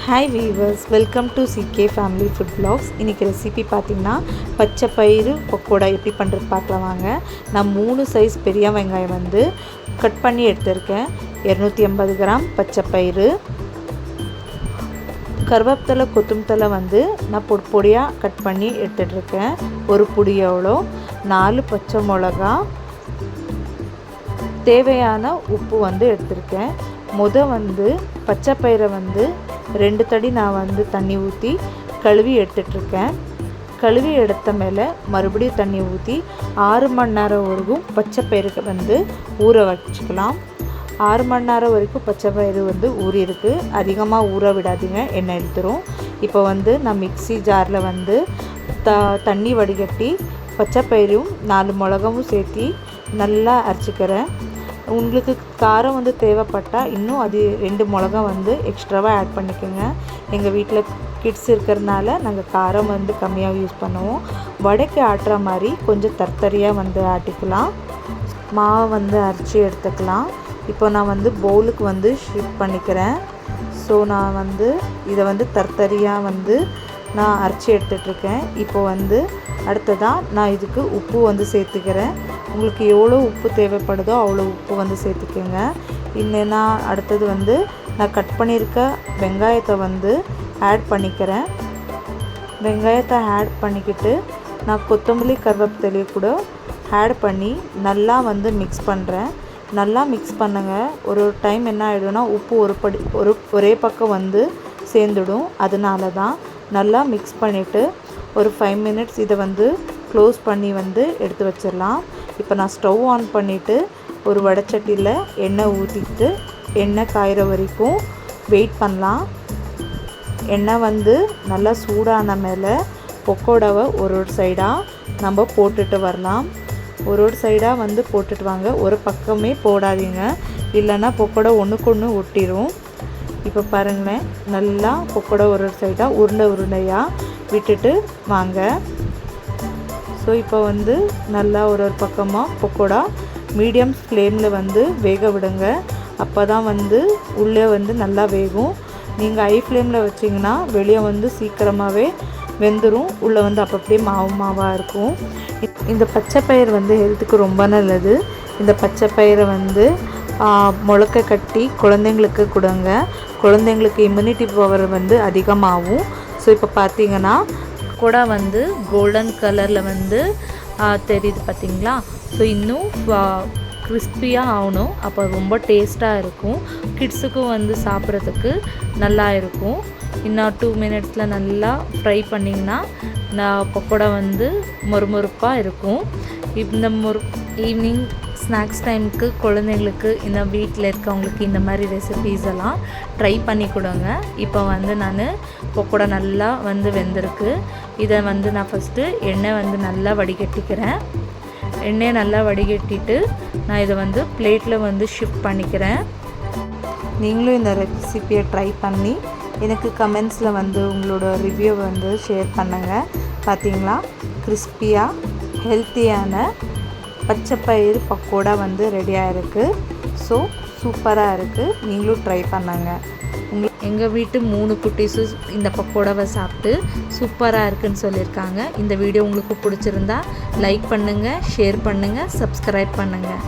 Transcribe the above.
Hi viewers, welcome to CK family food vlogs. இன்றைக்கி recipe பார்த்திங்கன்னா பச்சை பயிறு பக்கோடா எப்படி பண்ணுறது பார்க்கலாம் வாங்க. நான் 3 சைஸ் பெரிய வெங்காயம் வந்து கட் பண்ணி எடுத்திருக்கேன். 250 கிராம் பச்சை பயிறு, கருவேப்பிலை கொத்தமல்லி வந்து நான் பொடியாக கட் பண்ணி எடுத்துகிட்ருக்கேன். ஒரு புடி எவ்வளோ, 4 பச்சை மிளகா, தேவையான உப்பு வந்து எடுத்திருக்கேன். வந்து பச்சை பயிரை வந்து 2 தடி நான் வந்து தண்ணி ஊற்றி கழுவி எடுத்துகிட்ருக்கேன். கழுவி எடுத்த மேலே மறுபடியும் தண்ணி ஊற்றி 6 மணி நேரம் வரைக்கும் பச்சை பயிருக்கு வந்து ஊற வச்சுக்கலாம். 6 மணி நேரம் வரைக்கும் பச்சை பயிறு வந்து ஊறியிருக்கு. அதிகமாக ஊற விடாதீங்க, எண்ணெய் எடுத்துரும். இப்போ வந்து நான் மிக்ஸி ஜாரில் வந்து தண்ணி வடிகட்டி பச்சை பயிரும் 4 மிளகாவும் சேர்த்து நல்லா அரைச்சிக்கிறேன். உங்களுக்கு காரம் வந்து தேவைப்பட்டால் இன்னும் அது 2 மிளகா வந்து எக்ஸ்ட்ராவாக ஆட் பண்ணிக்கோங்க. எங்கள் வீட்டில் கிட்ஸ் இருக்கிறதுனால நாங்கள் காரம் வந்து கம்மியாக யூஸ் பண்ணுவோம். வடைக்கு ஆட்டுற மாதிரி கொஞ்சம் தர்த்தரியாக வந்து ஆட்டிக்கலாம். மாவை வந்து அரைச்சி எடுத்துக்கலாம். இப்போ நான் வந்து பவுலுக்கு வந்து ஷிஃப்ட் பண்ணிக்கிறேன். ஸோ நான் வந்து இதை வந்து தர்த்தரியாக வந்து நான் அரைச்சி எடுத்துகிட்ருக்கேன். இப்போ வந்து அடுத்ததாக நான் இதுக்கு உப்பு வந்து சேர்த்துக்கிறேன். உங்களுக்கு எவ்வளோ உப்பு தேவைப்படுதோ அவ்வளோ உப்பு வந்து சேர்த்துக்கோங்க. இல்லைன்னா அடுத்தது வந்து நான் கட் பண்ணியிருக்க வெங்காயத்தை வந்து ஆட் பண்ணிக்கிறேன். வெங்காயத்தை ஆட் பண்ணிக்கிட்டு நான் கொத்தமல்லி கருவேப்பிலையை கூட ஆட் பண்ணி நல்லா வந்து மிக்ஸ் பண்ணுறேன். நல்லா மிக்ஸ் பண்ணுங்க. ஒரு டைம் என்ன ஆகிடும்னா உப்பு ஒரே பக்கம் வந்து சேர்ந்துடும். அதனால தான் நல்லா மிக்ஸ் பண்ணிவிட்டு ஒரு 5 மினிட்ஸ் இதை வந்து க்ளோஸ் பண்ணி வந்து எடுத்து வச்சிடலாம். இப்போ நான் ஸ்டவ் ஆன் பண்ணிவிட்டு ஒரு வடைச்சட்டியில் எண்ணெய் ஊற்றிட்டு எண்ணெய் காய்கிற வரைக்கும் வெயிட் பண்ணலாம். எண்ணெய் வந்து நல்லா சூடான மேலே பக்கோடாவை ஒரு சைடாக நம்ம போட்டுட்டு வரலாம். ஒரு சைடாக வந்து போட்டுட்டு வாங்க. ஒரு பக்கமே போடாதீங்க, இல்லைன்னா பக்கோடா ஒன்றுக்கு ஒன்று ஒட்டிடும். இப்போ பாருங்களேன், நல்லா பக்கோடா ஒரு சைடாக உருண்டையாக விட்டுட்டு வாங்க. ஸோ இப்போ வந்து நல்லா ஒரு பக்கமாக பக்கோடா மீடியம் ஃப்ளேமில் வந்து வேக விடுங்க. அப்போ தான் வந்து உள்ளே வந்து நல்லா வேகும். நீங்கள் ஹை ஃப்ளேமில் வச்சிங்கன்னா வெளியே வந்து சீக்கிரமாகவே வெந்துடும். உள்ளே வந்து அப்படியே மாவாக இருக்கும். இந்த பச்சை பயிர் வந்து ஹெல்த்துக்கு ரொம்ப நல்லது. இந்த பச்சை பயிரை வந்து முளைக்க கட்டி குழந்தைங்களுக்கு கொடுங்க. குழந்தைங்களுக்கு இம்யூனிட்டி பவர் வந்து அதிகமாகும். ஸோ இப்போ பார்த்தீங்கன்னா கூட வந்து கோல்டன் கலரில் வந்து தெரியுது பார்த்தீங்களா. ஸோ இன்னும் கிறிஸ்பியாக ஆகணும். அப்போ ரொம்ப டேஸ்ட்டாக இருக்கும். கிட்ஸுக்கும் வந்து சாப்பிட்றதுக்கு நல்லா இருக்கும். இன்னும் 2 மினிட்ஸில் நல்லா ஃப்ரை பண்ணிங்கன்னா பக்கோடா வந்து மொறுமொறுப்பாக இருக்கும். இந்த ஈவினிங் ஸ்நாக்ஸ் டைமுக்கு குழந்தைங்களுக்கு இந்த வீட்டில் இருக்கவங்களுக்கு இந்த மாதிரி ரெசிபீஸ் எல்லாம் ட்ரை பண்ணி கொடுங்க. இப்போ வந்து நான் பக்கோடா நல்லா வந்து வெந்திருக்கு. இதை வந்து நான் ஃபஸ்ட்டு எண்ணெய் வந்து நல்லா வடிகட்டிக்கிறேன். எண்ணெயை நல்லா வடிகட்டிட்டு நான் இதை வந்து பிளேட்டில் வந்து ஷிஃப்ட் பண்ணிக்கிறேன். நீங்களும் இந்த ரெசிபியை ட்ரை பண்ணி எனக்கு கமெண்ட்ஸில் வந்து உங்களோட ரிவ்யூ வந்து ஷேர் பண்ணுங்கள். பார்த்தீங்களா, கிறிஸ்பியாக ஹெல்த்தியான பச்சை பயிறு பக்கோடா வந்து ரெடியாக இருக்குது. ஸோ சூப்பராக இருக்குது. நீங்களும் ட்ரை பண்ணுங்க. எங்கள் வீட்டு 3 குட்டீஸு இந்த பக்கோடாவை சாப்பிட்டு சூப்பராக இருக்குதுன்னு சொல்லியிருக்காங்க. இந்த வீடியோ உங்களுக்கு பிடிச்சிருந்தா லைக் பண்ணுங்கள், ஷேர் பண்ணுங்கள், சப்ஸ்கிரைப் பண்ணுங்கள்.